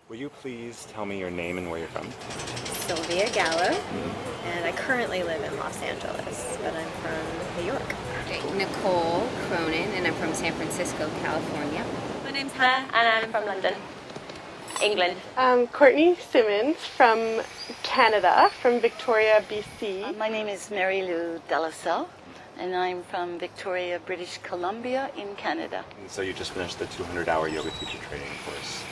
Will you please tell me your name and where you're from? Sylvia Gallo, and I currently live in Los Angeles, but I'm from New York. Nicole Cronin, and I'm from San Francisco, California. My name's Hannah, and I'm from London, England. Courtney Simmons from Canada, from Victoria, BC. My name is Mary Lou Delassalle, and I'm from Victoria, British Columbia in Canada. And so you just finished the 200-hour yoga teacher training course.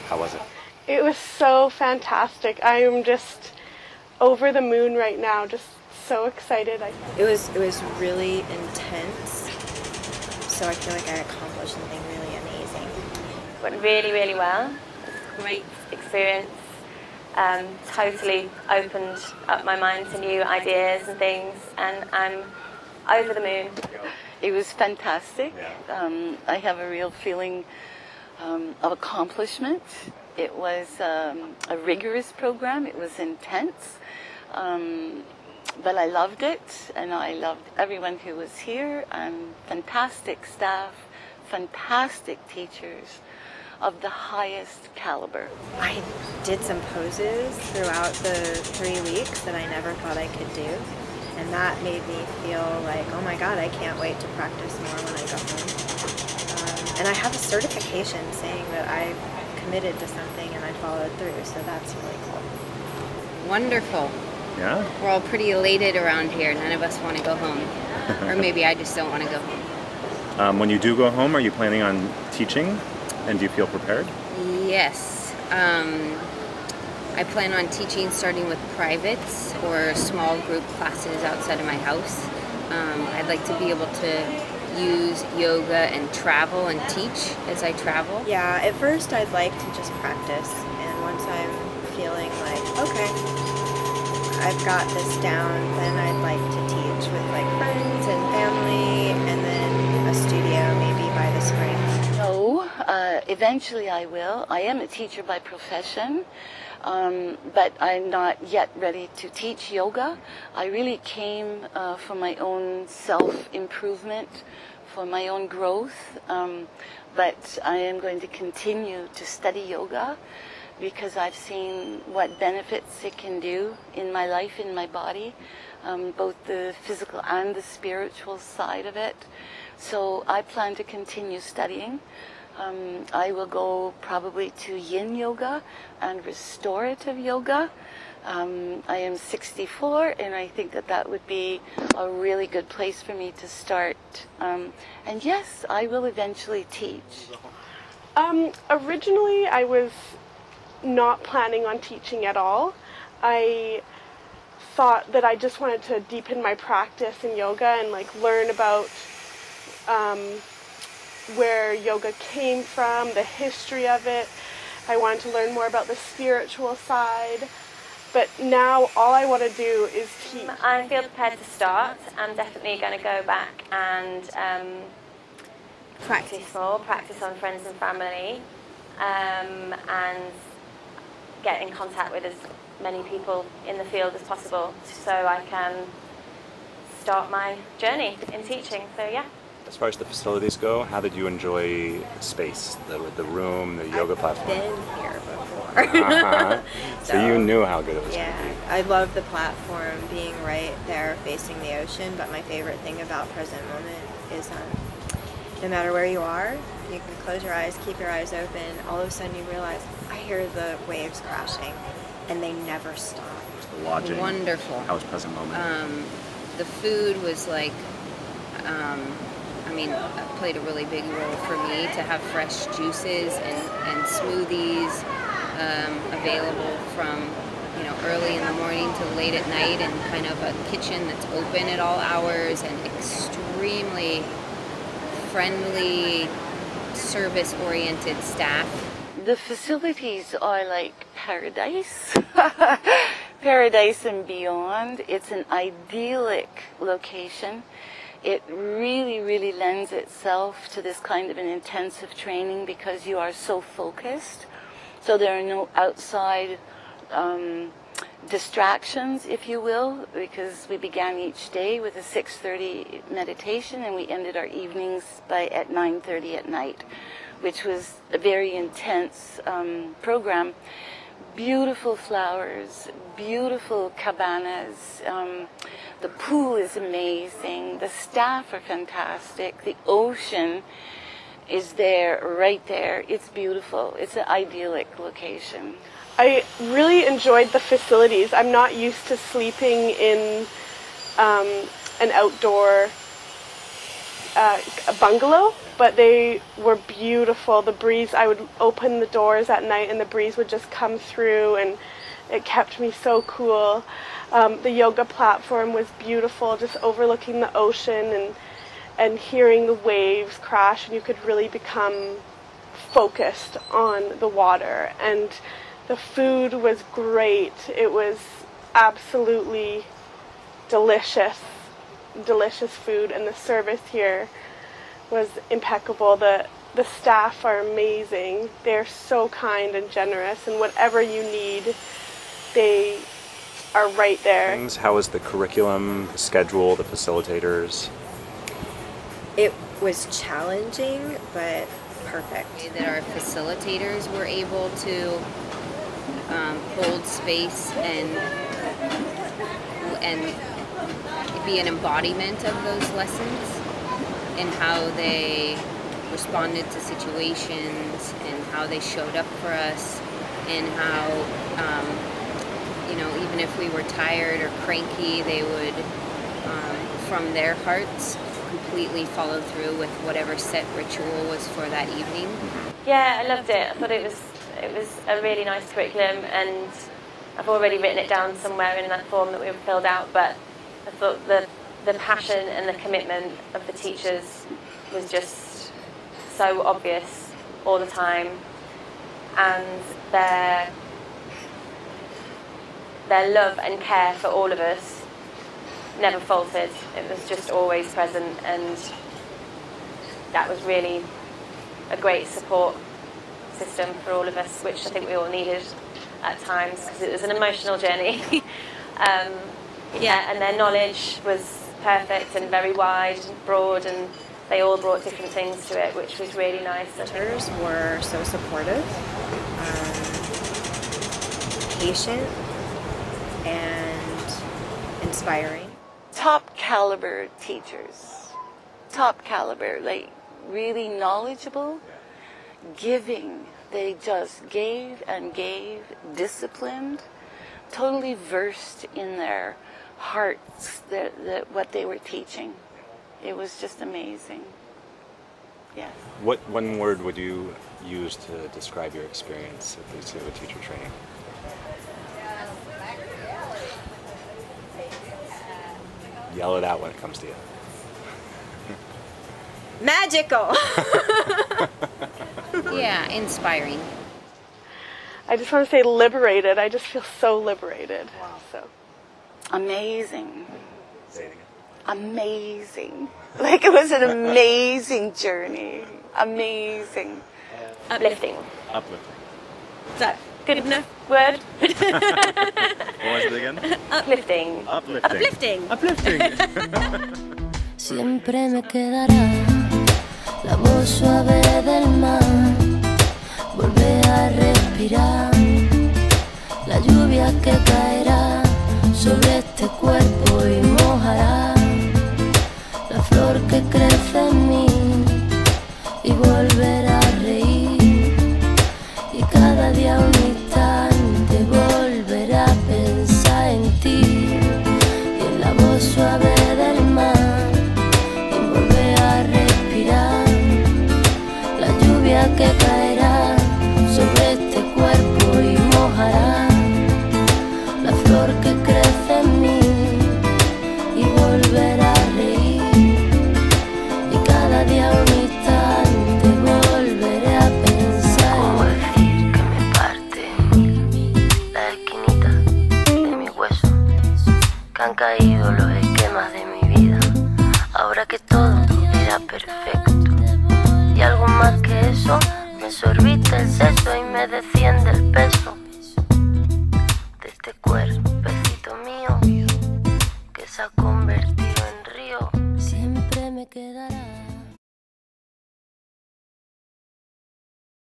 How was it? It was so fantastic. I am just over the moon right now, just so excited. It was really intense, so I feel like I accomplished something really amazing. Went really, really well. It was a great experience. Totally opened up my mind to new ideas and things, and I'm over the moon. It was fantastic. Yeah. I have a real feeling of accomplishment. It was a rigorous program. It was intense, but I loved it, and I loved everyone who was here, and fantastic staff, fantastic teachers of the highest caliber. I did some poses throughout the 3 weeks that I never thought I could do, and that made me feel like, oh my God, I can't wait to practice more when I go home. And I have a certification saying that I committed to something and I followed through, so that's really cool. Wonderful. Yeah? We're all pretty elated around here. None of us want to go home. Or maybe I just don't want to go home. When you do go home, are you planning on teaching? And do you feel prepared? Yes. I plan on teaching starting with privates or small group classes outside of my house. I'd like to be able to use yoga and travel and teach as I travel. Yeah, at first I'd like to just practice, and once I'm feeling like, okay, I've got this down, then I'd like to teach with like friends and family, and then a studio maybe by the spring. No, eventually I will. I am a teacher by profession, but I'm not yet ready to teach yoga. I really came for my own self-improvement, for my own growth, but I am going to continue to study yoga because I've seen what benefits it can do in my life, in my body, both the physical and the spiritual side of it. So I plan to continue studying. I will go probably to yin yoga and restorative yoga. I am 64, and I think that that would be a really good place for me to start. And yes, I will eventually teach. Originally, I was not planning on teaching at all. I thought that I just wanted to deepen my practice in yoga and like learn about where yoga came from, the history of it. I wanted to learn more about the spiritual side. But now all I want to do is teach. I feel prepared to start. I'm definitely going to go back and practice more, practice on friends and family, and get in contact with as many people in the field as possible so I can start my journey in teaching. So yeah. As far as the facilities go, how did you enjoy space, the room, the yoga platform? I've been here before. So you knew how good it was Yeah, going to be. I love the platform being right there facing the ocean, but my favorite thing about present moment is no matter where you are, you can close your eyes, keep your eyes open, all of a sudden you realize, I hear the waves crashing, and they never stop. The lodging. Wonderful. How was present moment? The food was like, it played a really big role for me to have fresh juices and smoothies available from early in the morning to late at night, and kind of a kitchen that's open at all hours, and extremely friendly, service-oriented staff. The facilities are like paradise, paradise and beyond. It's an idyllic location. It really, really lends itself to this kind of an intensive training because you are so focused. So there are no outside distractions, if you will, because we began each day with a 6:30 meditation and we ended our evenings at 9:30 at night. which was a very intense program. Beautiful flowers, beautiful cabanas. The pool is amazing. The staff are fantastic. The ocean is there, right there. It's beautiful. It's an idyllic location. I really enjoyed the facilities. I'm not used to sleeping in an outdoor bungalow, but they were beautiful. The breeze, I would open the doors at night and the breeze would just come through, and it kept me so cool. The yoga platform was beautiful, just overlooking the ocean and hearing the waves crash, and you could really become focused on the water. And the food was great. It was absolutely delicious food, and the service here was impeccable. The staff are amazing. They're so kind and generous, and whatever you need, they are right there. How was the curriculum, the schedule, the facilitators? It was challenging, but perfect. That our facilitators were able to hold space and be an embodiment of those lessons, and how they responded to situations, and how they showed up for us, and how even if we were tired or cranky, they would from their hearts completely follow through with whatever set ritual was for that evening. Yeah, I loved it. I thought it was a really nice curriculum, and I've already written it down somewhere in that form that we filled out, but I thought the passion and the commitment of the teachers was just so obvious all the time, and their love and care for all of us never faltered. It was just always present, and that was really a great support system for all of us, which I think we all needed at times, because it was an emotional journey. And their knowledge was perfect and very wide and broad, and they all brought different things to it, which was really nice. The tutors were so supportive, patient, and inspiring. Top caliber teachers, top caliber, like really knowledgeable, giving. They just gave and gave, disciplined, totally versed in their hearts, what they were teaching. It was just amazing. Yes. What one word would you use to describe your experience with teacher training? Yell it out when it comes to you. Magical! Yeah, inspiring. I just want to say liberated. I just feel so liberated. Wow. So Amazing. Say it again. Amazing. Like, it was an amazing journey. Amazing. Uplifting. Uplifting. Is that good enough? Word? What was it again? Uplifting. Uplifting. Uplifting. Uplifting. Siempre me quedará la voz suave del mar, volver a respirar, la lluvia que caerá sobre este cuerpo y mojará la flor que crece en mí, y volver a reír, y cada día un instante volver a pensar en ti, y en la voz suave del mar, que caerá sobre este cuerpo y mojará la flor que crece en mí, y volver a reír, y cada día un instante volveré a pensar. ¿Cómo decir que me parte la esquinita de mi hueso, que han caído los esquemas de mi vida, ahora que todo era perfecto? Y algo más que eso, me sorbita el seso y me desciende el peso de este cuerpecito mío que se ha convertido en río. Siempre me quedará